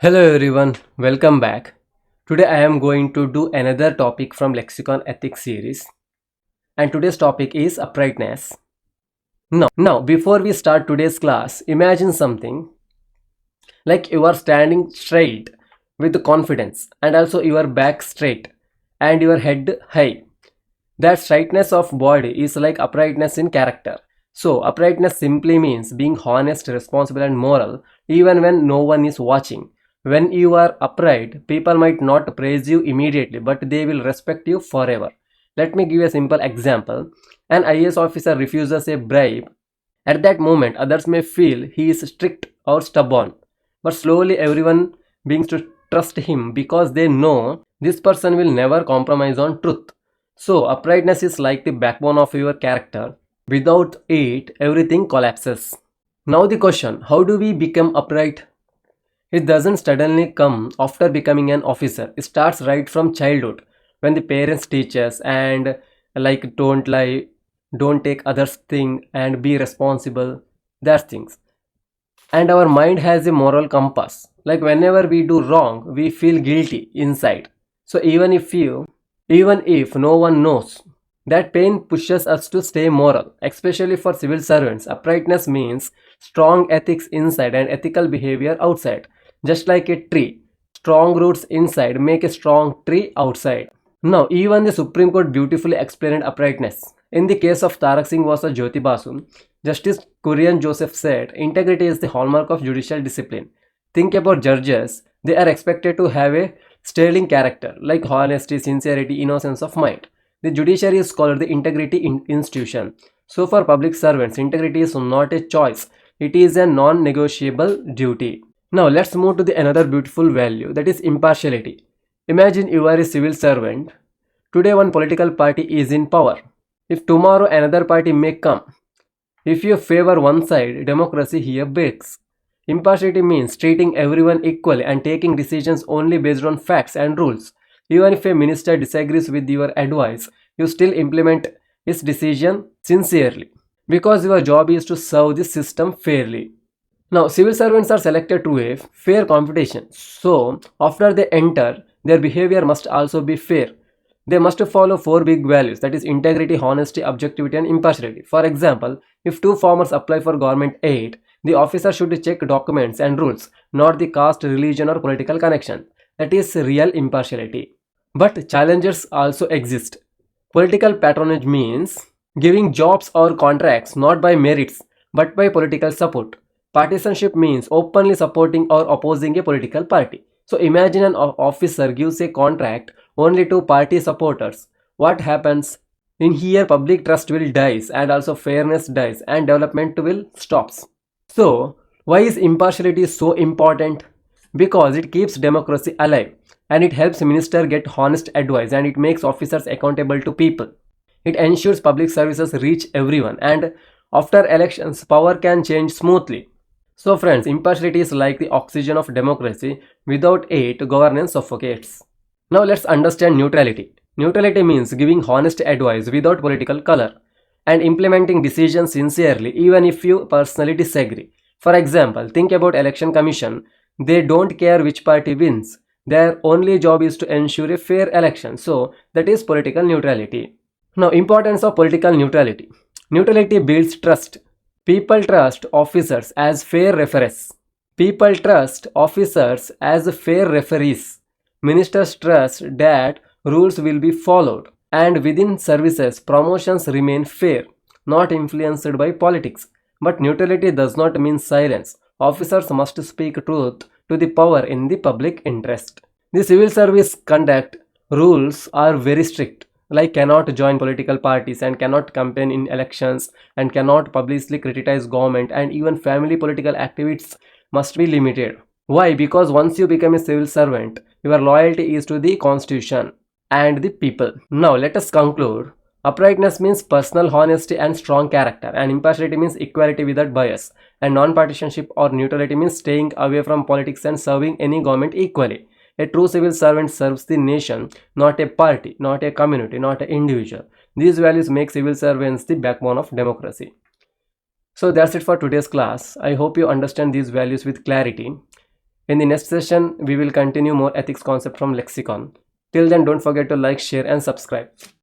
Hello everyone, welcome back. Today I am going to do another topic from Lexicon Ethics series, and today's topic is uprightness. Now, before we start today's class, imagine something like you are standing straight with confidence and also your back straight and your head high. That straightness of body is like uprightness in character. So, uprightness simply means being honest, responsible, and moral even when no one is watching. When you are upright, people might not praise you immediately, but they will respect you forever. Let me give you a simple example. An IAS officer refuses a bribe. At that moment, others may feel he is strict or stubborn, but slowly everyone begins to trust him because they know this person will never compromise on truth. So, uprightness is like the backbone of your character. Without it, everything collapses. Now, the question, how do we become upright? It doesn't suddenly come after becoming an officer. It starts right from childhood when the parents teach us and like don't lie, don't take others' thing and be responsible. That's things. And our mind has a moral compass. Like whenever we do wrong, we feel guilty inside. So even if no one knows, that pain pushes us to stay moral, especially for civil servants. Uprightness means strong ethics inside and ethical behavior outside. Just like a tree, strong roots inside make a strong tree outside. Now, even the Supreme Court beautifully explained uprightness. In the case of Tarak Singh vs. Jyoti Basu, Justice Kurian Joseph said, integrity is the hallmark of judicial discipline. Think about judges, they are expected to have a sterling character like honesty, sincerity, innocence of mind. The judiciary is called the integrity institution. So, for public servants, integrity is not a choice, it is a non negotiable duty. Now, let's move to the another beautiful value, that is impartiality. Imagine you are a civil servant. Today, one political party is in power. If tomorrow another party may come, if you favor one side, democracy here breaks. Impartiality means treating everyone equally and taking decisions only based on facts and rules. Even if a minister disagrees with your advice, you still implement his decision sincerely because your job is to serve the system fairly. Now, civil servants are selected through a fair competition. So, after they enter, their behavior must also be fair. They must follow four big values, that is integrity, honesty, objectivity, and impartiality. For example, if two farmers apply for government aid, the officer should check documents and rules, not the caste, religion, or political connection. That is real impartiality. But challenges also exist. Political patronage means giving jobs or contracts not by merits but by political support. Partisanship means openly supporting or opposing a political party. So imagine an officer gives a contract only to party supporters. What happens? In here, public trust will dies and also fairness dies and development will stops. So, why is impartiality so important? Because it keeps democracy alive and it helps minister get honest advice and it makes officers accountable to people. It ensures public services reach everyone and after elections, power can change smoothly. So friends, impartiality is like the oxygen of democracy. Without it, governance suffocates. Now let's understand neutrality. Neutrality means giving honest advice without political color and implementing decisions sincerely even if you personally disagree. For example, think about election commission. They don't care which party wins. Their only job is to ensure a fair election. So that is political neutrality. Now, importance of political neutrality. Neutrality builds trust. People trust officers as fair referees. People trust officers as fair referees. Ministers trust that rules will be followed. And within services, promotions remain fair, not influenced by politics. But neutrality does not mean silence. Officers must speak truth to the power in the public interest. The civil service conduct rules are very strict, like cannot join political parties and cannot campaign in elections and cannot publicly criticize government and even family political activities must be limited. Why? Because once you become a civil servant, your loyalty is to the constitution and the people. Now let us conclude. Uprightness means personal honesty and strong character, and impartiality means equality without bias, and non-partisanship or neutrality means staying away from politics and serving any government equally. A true civil servant serves the nation, not a party, not a community, not an individual. These values make civil servants the backbone of democracy. So that's it for today's class. I hope you understand these values with clarity. In the next session, we will continue more ethics concept from Lexicon. Till then, don't forget to like, share and subscribe.